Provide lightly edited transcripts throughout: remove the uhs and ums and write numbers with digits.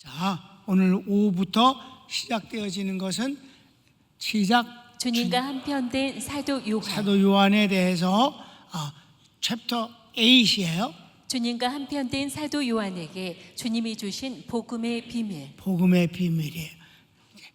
자, 오늘 오후부터 시작되어지는 것은 시작 주님과 한편 된 사도 요한에 대해서 챕터 8이에요. 주님과 한편 된 사도 요한에게 주님이 주신 복음의 비밀이에요.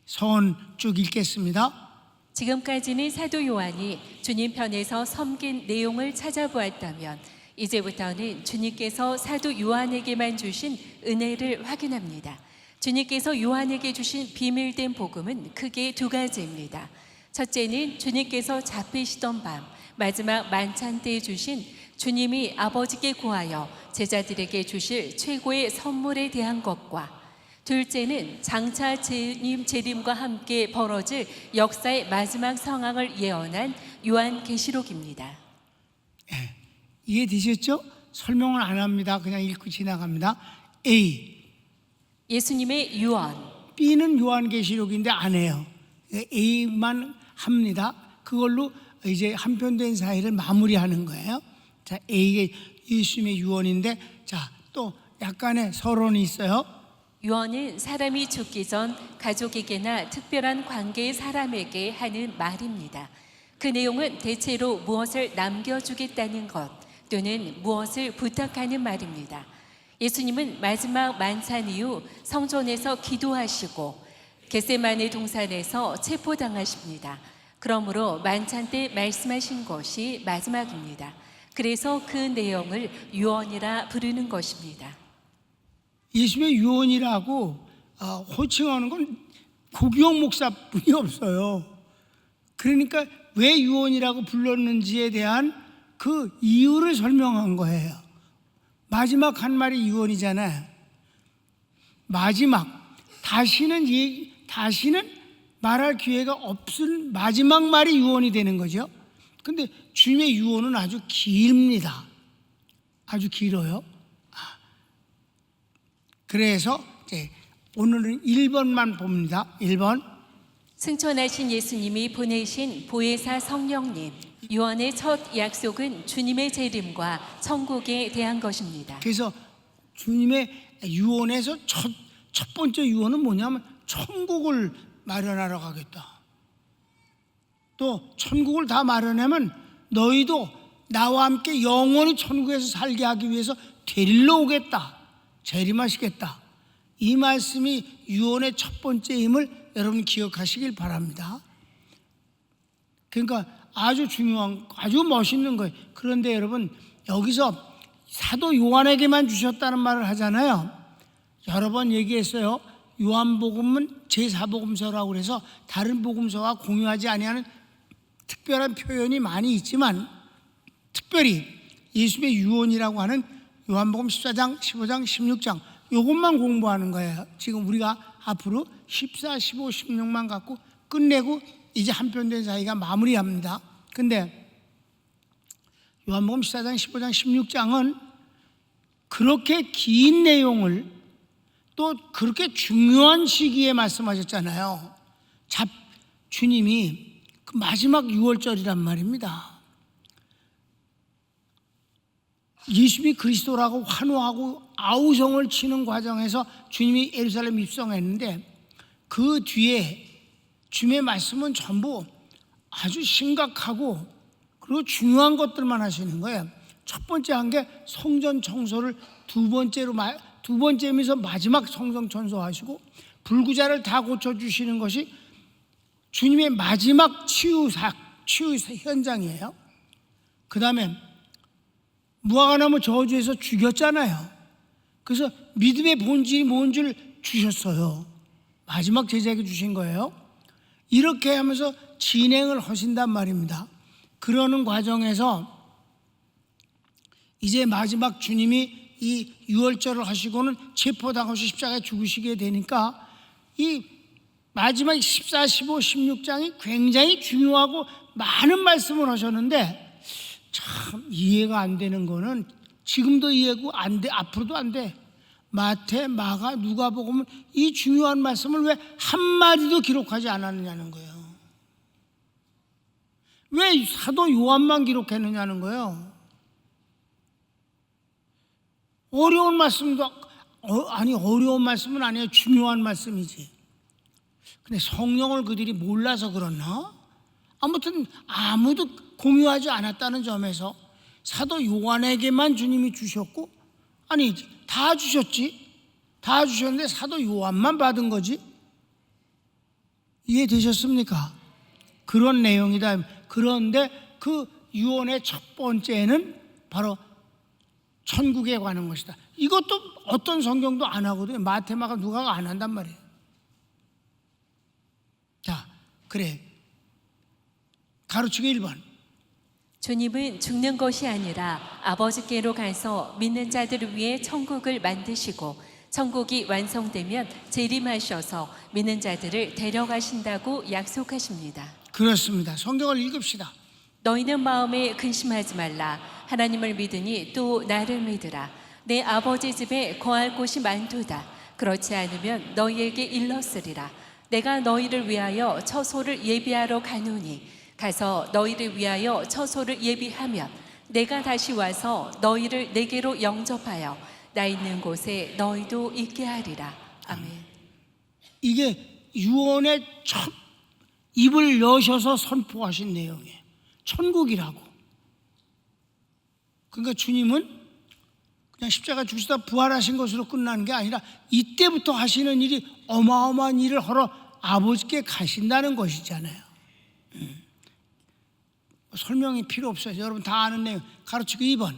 서원 쭉 읽겠습니다. 지금까지는 사도 요한이 주님 편에서 섬긴 내용을 찾아보았다면 이제부터는 주님께서 사도 요한에게만 주신 은혜를 확인합니다. 주님께서 요한에게 주신 비밀된 복음은 크게 두 가지입니다. 첫째는 주님께서 잡히시던 밤 마지막 만찬 때 주신 주님이 아버지께 구하여 제자들에게 주실 최고의 선물에 대한 것과, 둘째는 장차 주님 재림과 함께 벌어질 역사의 마지막 상황을 예언한 요한계시록입니다. 이해되셨죠? 설명을 안 합니다. 그냥 읽고 지나갑니다. A, 예수님의 유언. B는 요한계시록인데 안 해요. A만 합니다. 그걸로 이제 한편된 사이를 마무리하는 거예요. 자, A가 예수님의 유언인데, 자, 또 약간의 서론이 있어요. 유언은 사람이 죽기 전 가족에게나 특별한 관계의 사람에게 하는 말입니다. 그 내용은 대체로 무엇을 남겨주겠다는 것 또는 무엇을 부탁하는 말입니다. 예수님은 마지막 만찬 이후 성전에서 기도하시고 겟세마네 동산에서 체포당하십니다. 그러므로 만찬 때 말씀하신 것이 마지막입니다. 그래서 그 내용을 유언이라 부르는 것입니다. 예수님의 유언이라고 호칭하는 건 고기영 목사뿐이 없어요. 그러니까 왜 유언이라고 불렀는지에 대한 그 이유를 설명한 거예요. 마지막 한 말이 유언이잖아요. 마지막, 다시는 말할 기회가 없은 마지막 말이 유언이 되는 거죠. 근데 주님의 유언은 아주 깁니다. 아주 길어요. 그래서 이제 오늘은 1번만 봅니다. 1번. 승천하신 예수님이 보내신 보혜사 성령님. 유언의 첫 약속은 주님의 재림과 천국에 대한 것입니다. 그래서 주님의 유언에서 첫 번째 유언은 뭐냐면 천국을 마련하러 가겠다. 또 천국을 다 마련하면 너희도 나와 함께 영원히 천국에서 살게 하기 위해서 데리러 오겠다. 재림하시겠다. 이 말씀이 유언의 첫 번째임을 여러분 기억하시길 바랍니다. 그러니까 아주 중요한, 아주 멋있는 거예요. 그런데 여러분, 여기서 사도 요한에게만 주셨다는 말을 하잖아요. 여러 번 얘기했어요. 요한복음은 제4복음서라고 그래서 다른 복음서와 공유하지 아니하는 특별한 표현이 많이 있지만, 특별히 예수님의 유언이라고 하는 요한복음 14장, 15장, 16장 이것만 공부하는 거예요. 지금 우리가 앞으로 14, 15, 16만 갖고 끝내고 이제 한편된 사이가 마무리합니다. 근데 요한복음 14장, 15장, 16장은 그렇게 긴 내용을 또 그렇게 중요한 시기에 말씀하셨잖아요. 주님이 그 마지막 6월절이란 말입니다. 예수님이 그리스도라고 환호하고 아우성을 치는 과정에서 주님이 예루살렘 입성했는데 그 뒤에 주님의 말씀은 전부 아주 심각하고 그리고 중요한 것들만 하시는 거예요. 첫 번째 한 게 성전 청소를 두 번째면서 마지막 성전 청소하시고 불구자를 다 고쳐주시는 것이 주님의 마지막 치유 현장이에요. 그 다음에 무화과나무 저주에서 죽였잖아요. 그래서 믿음의 본질이 뭔 줄 주셨어요. 마지막 제자에게 주신 거예요. 이렇게 하면서 진행을 하신단 말입니다. 그러는 과정에서 이제 마지막 주님이 이 유월절을 하시고는 체포당하셔 십자가에 죽으시게 되니까 이 마지막 14, 15, 16장이 굉장히 중요하고 많은 말씀을 하셨는데 참 이해가 안 되는 거는 지금도 이해고 안 돼, 앞으로도 안 돼. 마태, 마가, 누가복음은 이 중요한 말씀을 왜 한마디도 기록하지 않았느냐는 거예요. 왜 사도 요한만 기록했느냐는 거예요. 어려운 말씀도 아니 어려운 말씀은 아니에요. 중요한 말씀이지. 근데 성령을 그들이 몰라서 그렇나? 아무튼 아무도 공유하지 않았다는 점에서 사도 요한에게만 주님이 주셨고, 아니 다 주셨지. 다 주셨는데 사도 요한만 받은 거지. 이해되셨습니까? 그런 내용이다. 그런데 그 유언의 첫 번째는 바로 천국에 관한 것이다. 이것도 어떤 성경도 안 하거든요. 마태, 마가, 누가가 안 한단 말이에요. 자, 그래. 가르치기 1번. 주님은 죽는 것이 아니라 아버지께로 가서 믿는 자들을 위해 천국을 만드시고 천국이 완성되면 재림하셔서 믿는 자들을 데려가신다고 약속하십니다. 그렇습니다. 성경을 읽읍시다. 너희는 마음에 근심하지 말라. 하나님을 믿으니 또 나를 믿으라. 내 아버지 집에 거할 곳이 많도다. 그렇지 않으면 너희에게 일렀으리라. 내가 너희를 위하여 처소를 예비하러 가노니 가서 너희를 위하여 처소를 예비하면 내가 다시 와서 너희를 내게로 영접하여 나 있는 곳에 너희도 있게 하리라. 아멘. 이게 유언의 첫 입을 여셔서 선포하신 내용이에요. 천국이라고. 그러니까 주님은 그냥 십자가 죽으시다 부활하신 것으로 끝나는 게 아니라 이때부터 하시는 일이 어마어마한 일을 하러 아버지께 가신다는 것이잖아요. 설명이 필요 없어요. 여러분 다 아는 내용. 가르치기 2번.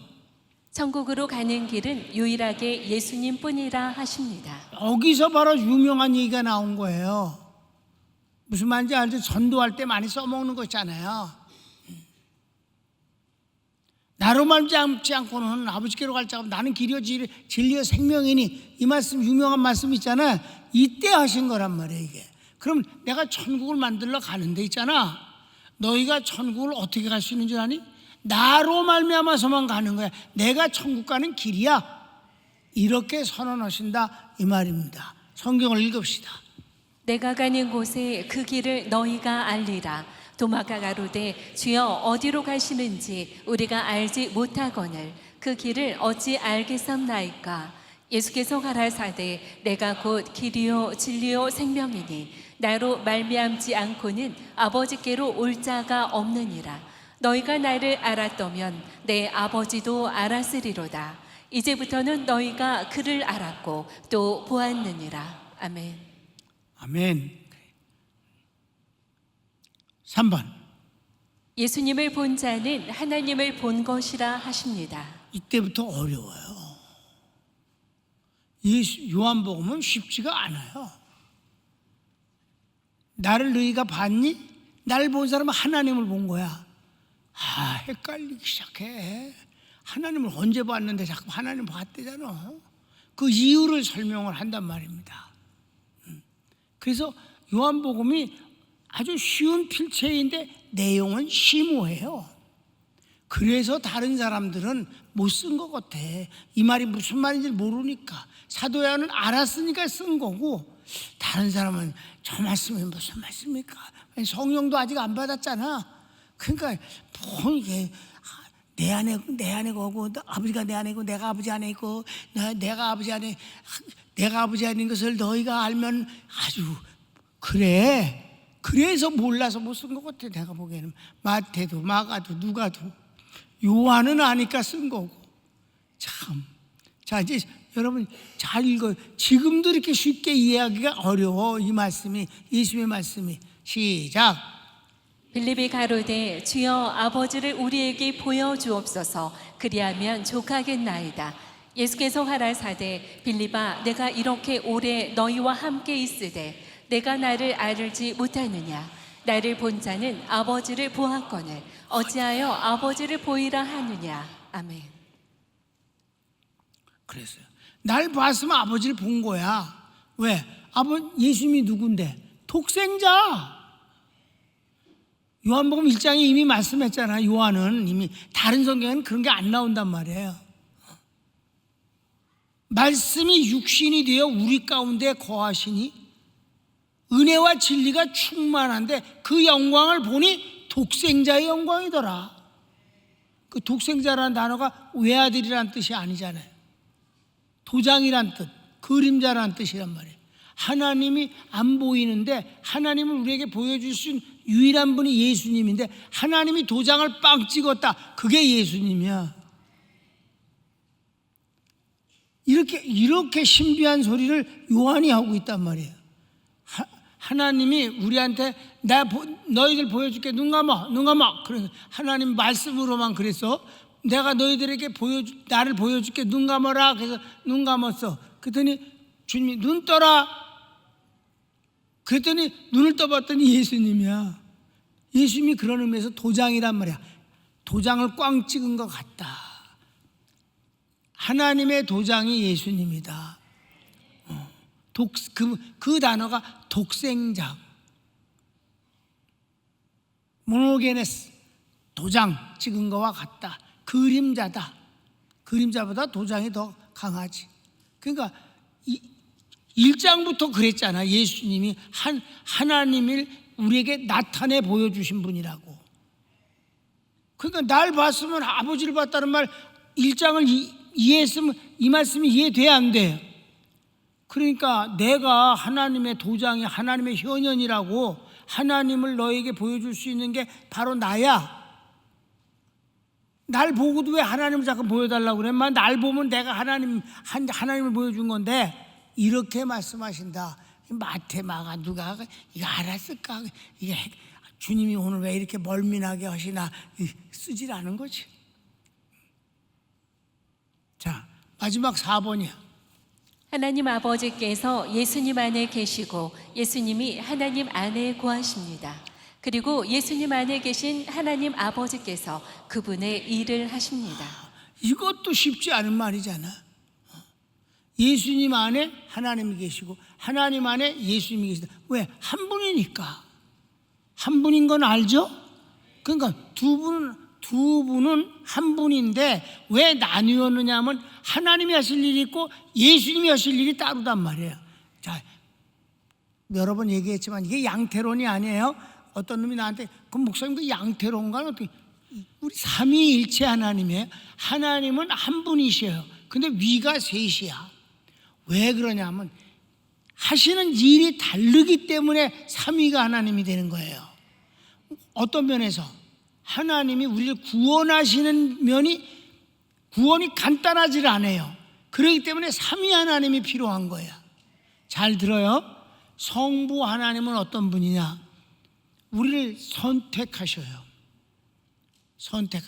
천국으로 가는 길은 유일하게 예수님뿐이라 하십니다. 여기서 바로 유명한 얘기가 나온 거예요. 무슨 말인지 알죠? 전도할 때 많이 써먹는 거 있잖아요. 나로 말지 않고는 아버지께로 갈 자가 나는 길이요 진리요 생명이니, 이 말씀 유명한 말씀 있잖아요. 이때 하신 거란 말이에요. 이게. 그럼 내가 천국을 만들러 가는데 있잖아. 너희가 천국을 어떻게 갈 수 있는 줄 아니? 나로 말미암아서만 가는 거야. 내가 천국 가는 길이야. 이렇게 선언하신다 이 말입니다. 성경을 읽읍시다. 내가 가는 곳에 그 길을 너희가 알리라. 도마가 가로되 주여 어디로 가시는지 우리가 알지 못하거늘 그 길을 어찌 알겠었나이까. 예수께서 가라사대 내가 곧 길이요 진리요 생명이니 나로 말미암지 않고는 아버지께로 올 자가 없느니라. 너희가 나를 알았더면 내 아버지도 알았으리로다. 이제부터는 너희가 그를 알았고 또 보았느니라. 아멘. 아멘. 3번. 예수님을 본 자는 하나님을 본 것이라 하십니다. 이때부터 어려워요. 요한복음은 쉽지가 않아요. 나를 너희가 봤니? 나를 본 사람은 하나님을 본 거야. 헷갈리기 시작해. 하나님을 언제 봤는데 자꾸 하나님 봤대잖아. 그 이유를 설명을 한단 말입니다. 그래서 요한복음이 아주 쉬운 필체인데 내용은 심오해요. 그래서 다른 사람들은 못 쓴 것 같아. 이 말이 무슨 말인지 모르니까. 사도 요한은 알았으니까 쓴 거고, 다른 사람은 저 말씀이 무슨 말씀입니까? 성령도 아직 안 받았잖아. 그러니까 뭐 이게 내 안에 거고, 아버지가 내 안에 있고, 내가 아버지 안에 있고, 내가 아버지 안에 있는 것을 너희가 알면 아주 그래. 그래서 몰라서 못 쓴 것 같아. 내가 보기에는 마태도 마가도 누가도. 요한은 아니까 쓴 거고. 참. 자, 이제 여러분 잘 읽어요. 지금도 이렇게 쉽게 이해하기가 어려워. 이 말씀이, 예수의 말씀이. 시작. 빌립이 가로되 주여 아버지를 우리에게 보여주옵소서. 그리하면 족하겠나이다. 예수께서 가라사대 빌립아 내가 이렇게 오래 너희와 함께 있으되 내가 나를 알지 못하느냐. 나를 본 자는 아버지를 보았거늘 어찌하여 아버지를 보이라 하느냐. 아멘. 그랬어요. 날 봤으면 아버지를 본 거야. 왜? 예수님이 누군데? 독생자. 요한복음 1장에 이미 말씀했잖아. 요한은 이미 다른 성경에는 그런 게 안 나온단 말이에요. 말씀이 육신이 되어 우리 가운데 거하시니 은혜와 진리가 충만한데 그 영광을 보니 독생자의 영광이더라. 그 독생자라는 단어가 외아들이란 뜻이 아니잖아요. 도장이란 뜻. 그림자라는 뜻이란 말이에요. 하나님이 안 보이는데 하나님을 우리에게 보여줄 수 있는 유일한 분이 예수님인데, 하나님이 도장을 빵 찍었다, 그게 예수님이야. 이렇게 신비한 소리를 요한이 하고 있단 말이에요. 하나님이 우리한테 너희들 보여줄게, 눈 감아. 그래서 하나님 말씀으로만 그랬어. 내가 너희들에게 나를 보여줄게, 눈 감아라. 그래서 눈 감았어. 그랬더니 주님이 눈 떠라. 그랬더니 눈을 떠봤더니 예수님이야. 예수님이 그런 의미에서 도장이란 말이야. 도장을 꽝 찍은 것 같다. 하나님의 도장이 예수님이다. 그 단어가 독생장, 모노게네스, 도장 찍은 것과 같다. 그림자다. 그림자보다 도장이 더 강하지. 그러니까 1장부터 그랬잖아. 예수님이 하나님을 우리에게 나타내 보여주신 분이라고. 그러니까 날 봤으면 아버지를 봤다는 말, 1장을 이해했으면 이 말씀이 이해돼야 안 돼. 그러니까 내가 하나님의 도장이, 하나님의 현현이라고, 하나님을 너에게 보여줄 수 있는 게 바로 나야. 날 보고도 왜 하나님을 자꾸 보여달라고 그래? 날 보면 내가 하나님을 보여준 건데, 이렇게 말씀하신다. 마태, 마가, 누가 이거 알았을까? 이게 주님이 오늘 왜 이렇게 멀민하게 하시나, 쓰질 않은 거지. 자, 마지막 4번이야. 하나님 아버지께서 예수님 안에 계시고 예수님이 하나님 안에 거하십니다. 그리고 예수님 안에 계신 하나님 아버지께서 그분의 일을 하십니다. 이것도 쉽지 않은 말이잖아. 예수님 안에 하나님이 계시고 하나님 안에 예수님이 계시다. 왜? 한 분이니까. 한 분인 건 알죠? 그러니까 두 분은 한 분인데 왜 나뉘었느냐 하면 하나님이 하실 일이 있고 예수님이 하실 일이 따로단 말이에요. 자, 여러 번 얘기했지만 이게 양태론이 아니에요. 어떤 놈이 나한테 그 목사님도 양태론가? 어떻게? 우리 삼위일체 하나님이에요. 하나님은 한 분이셔요. 근데 위가 셋이야. 왜 그러냐면 하시는 일이 다르기 때문에 삼위가 하나님이 되는 거예요. 어떤 면에서 하나님이 우리를 구원하시는 구원이 간단하지 않아요. 그렇기 때문에 삼위 하나님이 필요한 거예요. 잘 들어요. 성부 하나님은 어떤 분이냐? 우리를 선택하셔요.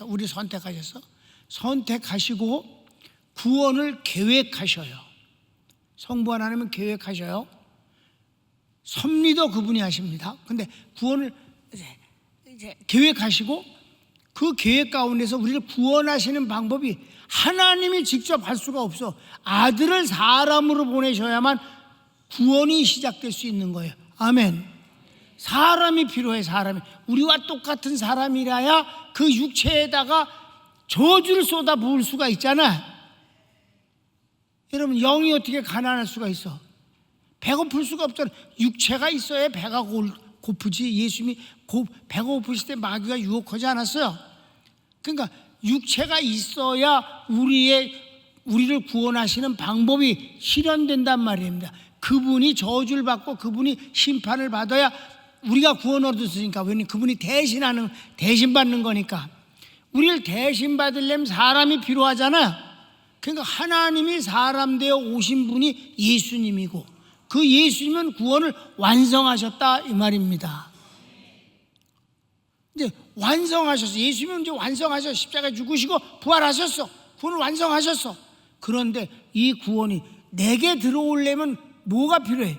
우리 선택하셔서 선택하시고 구원을 계획하셔요. 성부 하나님은 계획하셔요. 섭리도 그분이 하십니다. 근데 구원을 이제 계획하시고 그 계획 가운데서 우리를 구원하시는 방법이 하나님이 직접 할 수가 없어. 아들을 사람으로 보내셔야만 구원이 시작될 수 있는 거예요. 아멘. 사람이 필요해. 사람이 우리와 똑같은 사람이라야 그 육체에다가 저주를 쏟아 부을 수가 있잖아. 여러분, 영이 어떻게 가난할 수가 있어? 배고플 수가 없잖아. 육체가 있어야 배가 고프지. 예수님이 배가 고프실 때 마귀가 유혹하지 않았어요. 그러니까 육체가 있어야 우리를 구원하시는 방법이 실현된단 말입니다. 그분이 저주를 받고 그분이 심판을 받아야 우리가 구원 얻었으니까. 왜냐면 그분이 대신받는 거니까. 우리를 대신받으려면 사람이 필요하잖아. 그러니까 하나님이 사람 되어 오신 분이 예수님이고 그 예수님은 구원을 완성하셨다 이 말입니다. 이제 완성하셨어. 예수님은 이제 완성하셔서 십자가에 죽으시고 부활하셨어. 구원을 완성하셨어. 그런데 이 구원이 내게 들어오려면 뭐가 필요해?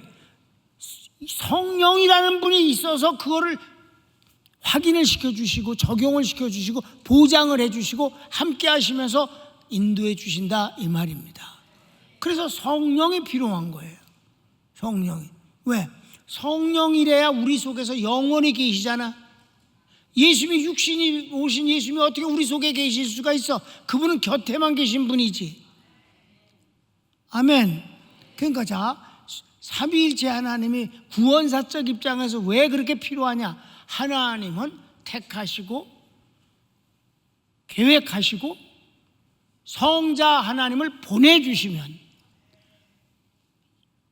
성령이라는 분이 있어서 그거를 확인을 시켜주시고 적용을 시켜주시고 보장을 해주시고 함께 하시면서 인도해 주신다 이 말입니다. 그래서 성령이 필요한 거예요. 성령이. 왜? 성령이래야 우리 속에서 영원히 계시잖아. 예수님이 육신이 오신 예수님이 어떻게 우리 속에 계실 수가 있어? 그분은 곁에만 계신 분이지. 아멘. 그러니까 자, 삼위일체 하나님이 구원사적 입장에서 왜 그렇게 필요하냐? 하나님은 택하시고 계획하시고 성자 하나님을 보내주시면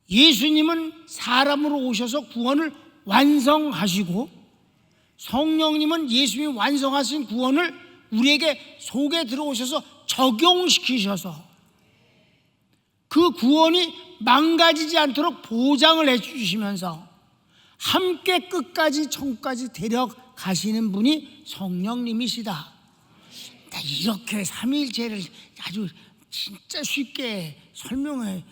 예수님은 사람으로 오셔서 구원을 완성하시고 성령님은 예수님이 완성하신 구원을 우리에게 속에 들어오셔서 적용시키셔서 그 구원이 망가지지 않도록 보장을 해주시면서 함께 끝까지 천국까지 데려가시는 분이 성령님이시다. 이렇게 삼위일체를 아주 진짜 쉽게 설명해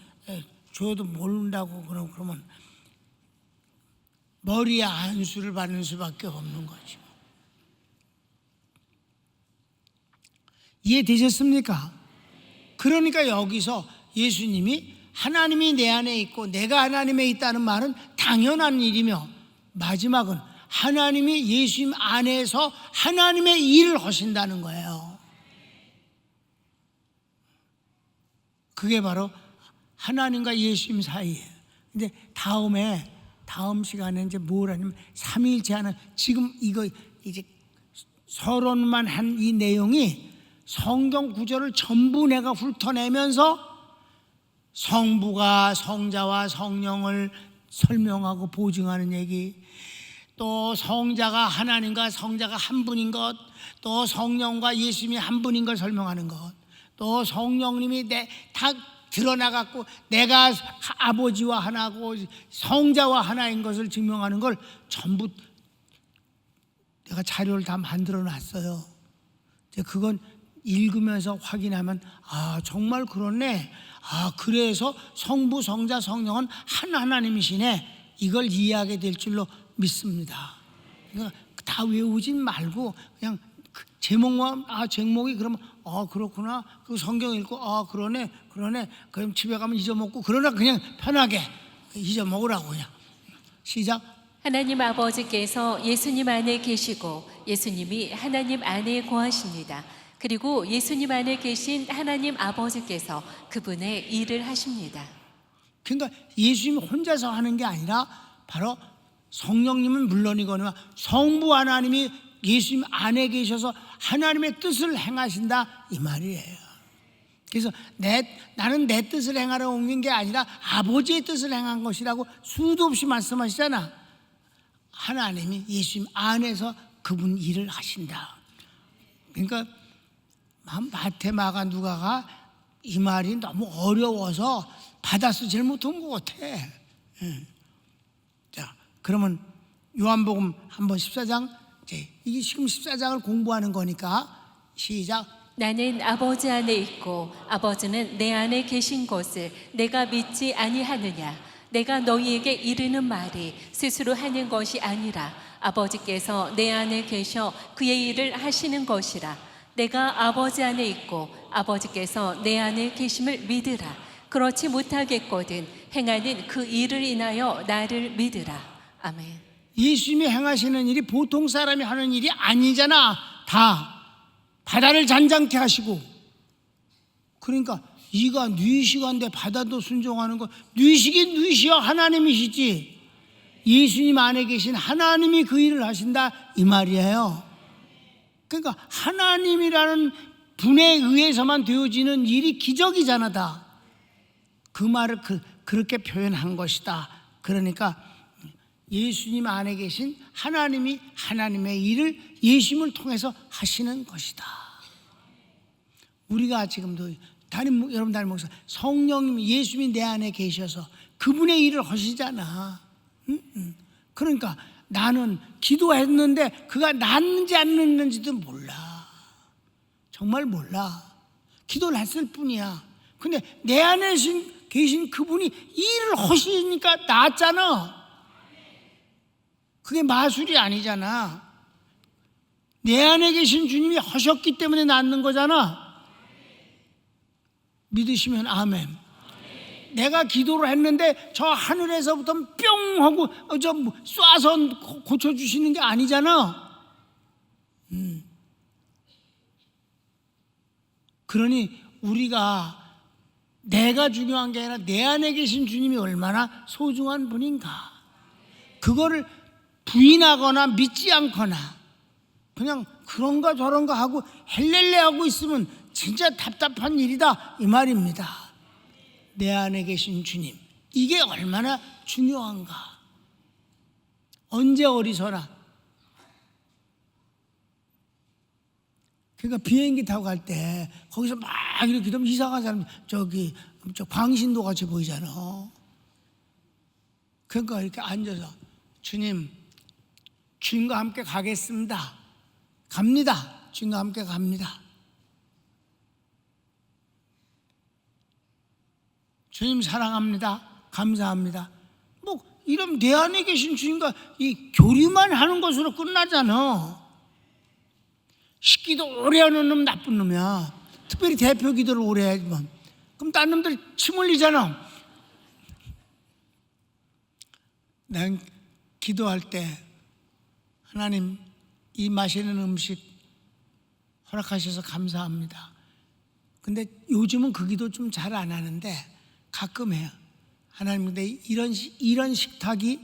줘도 모른다고 그러면 머리에 안수를 받는 수밖에 없는 거죠. 이해되셨습니까? 그러니까 여기서 예수님이 하나님이 내 안에 있고 내가 하나님에 있다는 말은 당연한 일이며, 마지막은 하나님이 예수님 안에서 하나님의 일을 하신다는 거예요. 그게 바로 하나님과 예수님 사이예요. 근데 다음 시간에 이제 뭘 하냐면 삼위일체 하는, 지금 이거 이제 서론만 한 이 내용이 성경 구절을 전부 내가 훑어내면서 성부가 성자와 성령을 설명하고 보증하는 얘기, 또 성자가 하나님과 성자가 한 분인 것, 또 성령과 예수님이 한 분인 걸 설명하는 것, 또 성령님이 다 드러나갖고 내가 아버지와 하나고 성자와 하나인 것을 증명하는 걸 전부 내가 자료를 다 만들어 놨어요. 그건 읽으면서 확인하면 정말 그렇네, 그래서 성부 성자 성령은 한 하나님이시네, 이걸 이해하게 될 줄로 믿습니다. 그러니까 다 외우진 말고 그냥 제목만 제목이 그러면 그렇구나, 그 성경 읽고 그러네 그럼 집에 가면 잊어먹고, 그러나 그냥 편하게 잊어먹으라고 그냥. 시작. 하나님 아버지께서 예수님 안에 계시고 예수님이 하나님 안에 거하십니다. 그리고 예수님 안에 계신 하나님 아버지께서 그분의 일을 하십니다. 그러니까 예수님이 혼자서 하는 게 아니라 바로 성령님은 물론이거니와 성부 하나님이 예수님 안에 계셔서 하나님의 뜻을 행하신다, 이 말이에요. 그래서 나는 내 뜻을 행하러 옮긴 게 아니라 아버지의 뜻을 행한 것이라고 수도 없이 말씀하시잖아. 하나님이 예수님 안에서 그분 일을 하신다. 그러니까 마태, 마가, 누가가 이 말이 너무 어려워서 받아 쓰질 못한 것 같아. 자, 그러면 요한복음 한번 14장, 이게 지금 14장을 공부하는 거니까 시작. 나는 아버지 안에 있고 아버지는 내 안에 계신 것을 내가 믿지 아니하느냐. 내가 너희에게 이르는 말이 스스로 하는 것이 아니라 아버지께서 내 안에 계셔 그의 일을 하시는 것이라. 내가 아버지 안에 있고 아버지께서 내 안에 계심을 믿으라. 그렇지 못하겠거든 행하는 그 일을 인하여 나를 믿으라. 아멘. 예수님이 행하시는 일이 보통 사람이 하는 일이 아니잖아. 다 바다를 잔잔케 하시고, 그러니까 이가 뉘시간데 바다도 순종하는 거, 뉘시긴 뉘시여 하나님이시지, 예수님 안에 계신 하나님이 그 일을 하신다, 이 말이에요. 그러니까 하나님이라는 분에 의해서만 되어지는 일이 기적이잖아. 다 그 말을 그렇게 표현한 것이다. 그러니까 예수님 안에 계신 하나님이 하나님의 일을 예수님을 통해서 하시는 것이다. 우리가 지금도 여러분 담임 목사, 성령님 예수님이 내 안에 계셔서 그분의 일을 하시잖아. 그러니까 나는 기도했는데 그가 낫는지 안 낫는지도 몰라. 정말 몰라. 기도를 했을 뿐이야. 근데 내 안에 계신 그분이 일을 하시니까 낫잖아. 그게 마술이 아니잖아. 내 안에 계신 주님이 하셨기 때문에 낫는 거잖아. 믿으시면 아멘. 내가 기도를 했는데 저 하늘에서부터 뿅 하고 쏴서 고쳐주시는 게 아니잖아. 그러니 우리가 내가 중요한 게 아니라 내 안에 계신 주님이 얼마나 소중한 분인가, 그거를 부인하거나 믿지 않거나 그냥 그런가 저런가 하고 헬렐레 하고 있으면 진짜 답답한 일이다, 이 말입니다. 내 안에 계신 주님, 이게 얼마나 중요한가. 언제 어리서나. 그러니까 비행기 타고 갈 때 거기서 막 이렇게 되면 이상한 사람 저 광신도 같이 보이잖아. 그러니까 이렇게 앉아서 주님, 주님과 함께 가겠습니다. 갑니다. 주님과 함께 갑니다. 주님 사랑합니다. 감사합니다. 뭐 이런 내 안에 계신 주님과 이 교류만 하는 것으로 끝나잖아. 식기도 오래 하는 놈 나쁜 놈이야. 특별히 대표 기도를 오래 해야지만. 그럼 딴 놈들 침 흘리잖아. 난 기도할 때 하나님 이 마시는 음식 허락하셔서 감사합니다. 근데 요즘은 그 기도 좀 잘 안 하는데 가끔 해요. 하나님, 근데 이런 식탁이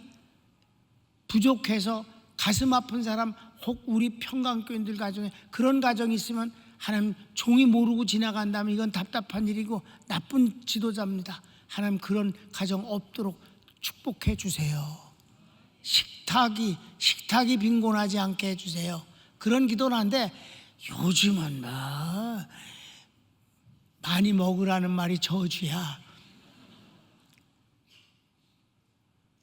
부족해서 가슴 아픈 사람, 혹 우리 평강교인들 가정에 그런 가정이 있으면 하나님, 종이 모르고 지나간다면 이건 답답한 일이고 나쁜 지도자입니다. 하나님, 그런 가정 없도록 축복해 주세요. 식탁이 빈곤하지 않게 해주세요. 그런 기도는 한데 요즘은 많이 먹으라는 말이 저주야.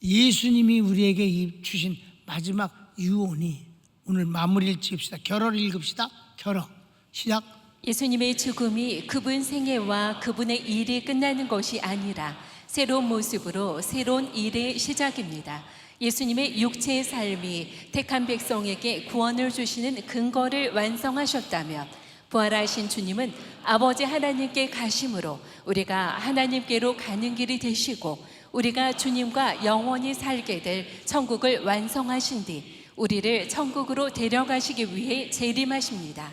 예수님이 우리에게 주신 마지막 유언이, 오늘 마무리를 지읍시다. 결어를 읽읍시다. 결어 시작. 예수님의 죽음이 그분 생애와 그분의 일이 끝나는 것이 아니라 새로운 모습으로 새로운 일의 시작입니다. 예수님의 육체의 삶이 택한 백성에게 구원을 주시는 근거를 완성하셨다면, 부활하신 주님은 아버지 하나님께 가심으로 우리가 하나님께로 가는 길이 되시고, 우리가 주님과 영원히 살게 될 천국을 완성하신 뒤 우리를 천국으로 데려가시기 위해 재림하십니다.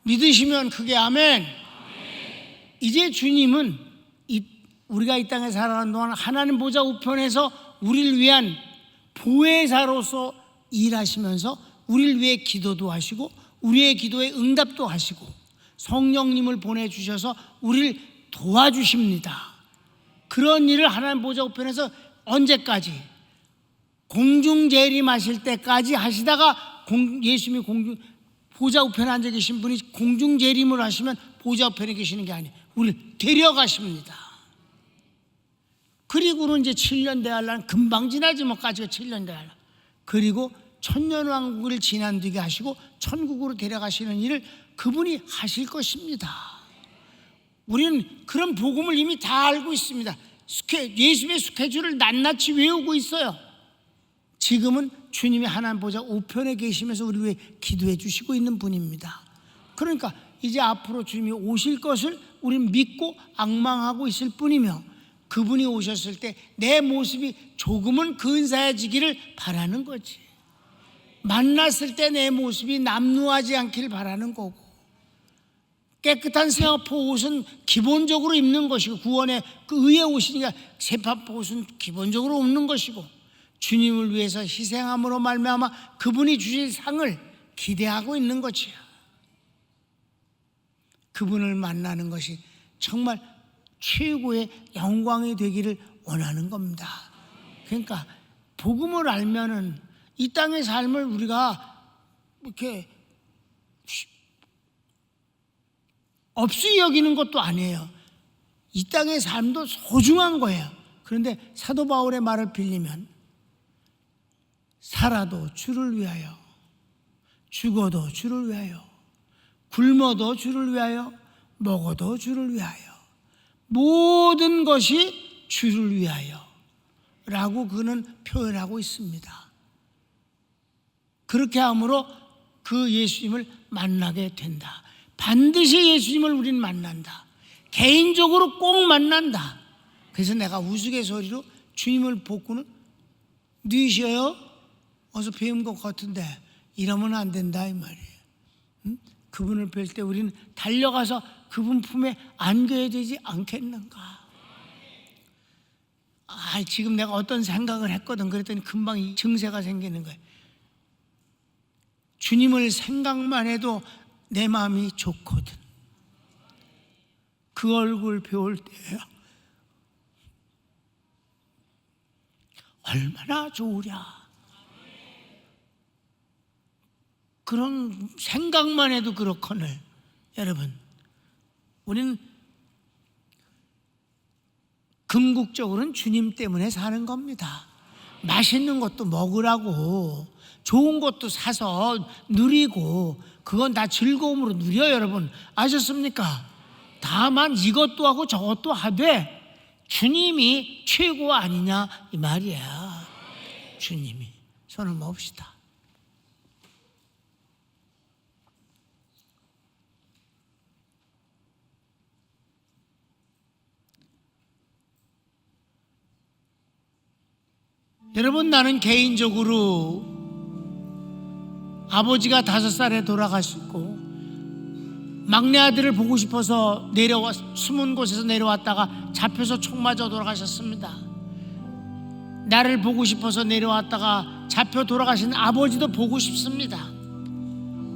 믿으시면 크게 아멘. 이제 주님은 우리가 이 땅에 살아가는 동안 하나님 보좌 우편에서 우리를 위한 보혜사로서 일하시면서 우리를 위해 기도도 하시고 우리의 기도에 응답도 하시고 성령님을 보내주셔서 우리를 도와주십니다. 그런 일을 하나님 보좌 우편에서 언제까지? 공중 재림하실 때까지 하시다가 예수님이 보좌 우편에 앉아 계신 분이 공중 재림을 하시면 보좌 우편에 계시는 게 아니에요. 우리를 데려가십니다. 그리고는 이제 7년 대할란 금방 지나지 뭐까지가 7년 대할란. 그리고 천년왕국을 지난 뒤에 하시고 천국으로 데려가시는 일을 그분이 하실 것입니다. 우리는 그런 복음을 이미 다 알고 있습니다. 예수님의 스케줄을 낱낱이 외우고 있어요. 지금은 주님이 하나님 보좌 우편에 계시면서 우리 위해 기도해 주시고 있는 분입니다. 그러니까 이제 앞으로 주님이 오실 것을 우리는 믿고 앙망하고 있을 뿐이며, 그분이 오셨을 때 내 모습이 조금은 근사해지기를 바라는 거지. 만났을 때 내 모습이 남루하지 않기를 바라는 거고, 깨끗한 새파포 옷은 기본적으로 입는 것이고, 구원의 그 의에 오시니까 새파포 옷은 기본적으로 입는 것이고, 주님을 위해서 희생함으로 말미암아 그분이 주실 상을 기대하고 있는 것이야. 그분을 만나는 것이 정말 최고의 영광이 되기를 원하는 겁니다. 그러니까 복음을 알면은 이 땅의 삶을 우리가 이렇게 없이 여기는 것도 아니에요. 이 땅의 삶도 소중한 거예요. 그런데 사도 바울의 말을 빌리면 살아도 주를 위하여, 죽어도 주를 위하여, 굶어도 주를 위하여, 먹어도 주를 위하여, 모든 것이 주를 위하여 라고 그는 표현하고 있습니다. 그렇게 함으로 그 예수님을 만나게 된다. 반드시 예수님을 우리는 만난다. 개인적으로 꼭 만난다. 그래서 내가 우스갯소리로 주님을 보고는 뉘셔요? 어서 배운 것 같은데 이러면 안 된다 이 말이에요. 응? 그분을 뵐 때 우리는 달려가서 그분 품에 안겨야 되지 않겠는가. 지금 내가 어떤 생각을 했거든. 그랬더니 금방 이 증세가 생기는 거예요. 주님을 생각만 해도 내 마음이 좋거든. 그 얼굴 배울 때 얼마나 좋으랴. 그런 생각만 해도 그렇거늘 여러분, 우리는 궁극적으로는 주님 때문에 사는 겁니다. 맛있는 것도 먹으라고, 좋은 것도 사서 누리고, 그건 다 즐거움으로 누려. 여러분 아셨습니까? 다만 이것도 하고 저것도 하되 주님이 최고 아니냐 이 말이야. 주님이. 손을 모읍시다. 여러분, 나는 개인적으로 아버지가 5살에 돌아가시고 막내 아들을 보고 싶어서 숨은 곳에서 내려왔다가 잡혀서 총 맞아 돌아가셨습니다. 나를 보고 싶어서 내려왔다가 잡혀 돌아가신 아버지도 보고 싶습니다.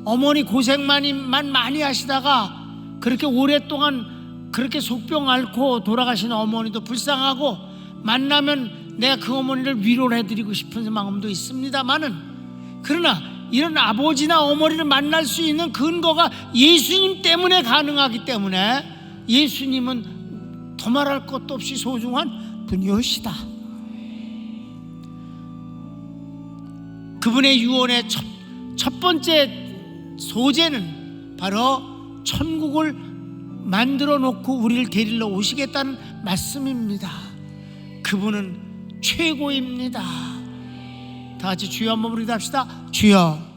어머니 고생만 많이 하시다가 그렇게 오랫동안 그렇게 속병 앓고 돌아가신 어머니도 불쌍하고, 만나면 내가 그 어머니를 위로를 해드리고 싶은 마음도 있습니다만은, 그러나 이런 아버지나 어머니를 만날 수 있는 근거가 예수님 때문에 가능하기 때문에 예수님은 더말할 것도 없이 소중한 분이오시다. 그분의 유언의 첫 번째 소재는 바로 천국을 만들어 놓고 우리를 데리러 오시겠다는 말씀입니다. 그분은 최고입니다. 다 같이 주여 한번 부르기도 합시다. 주여.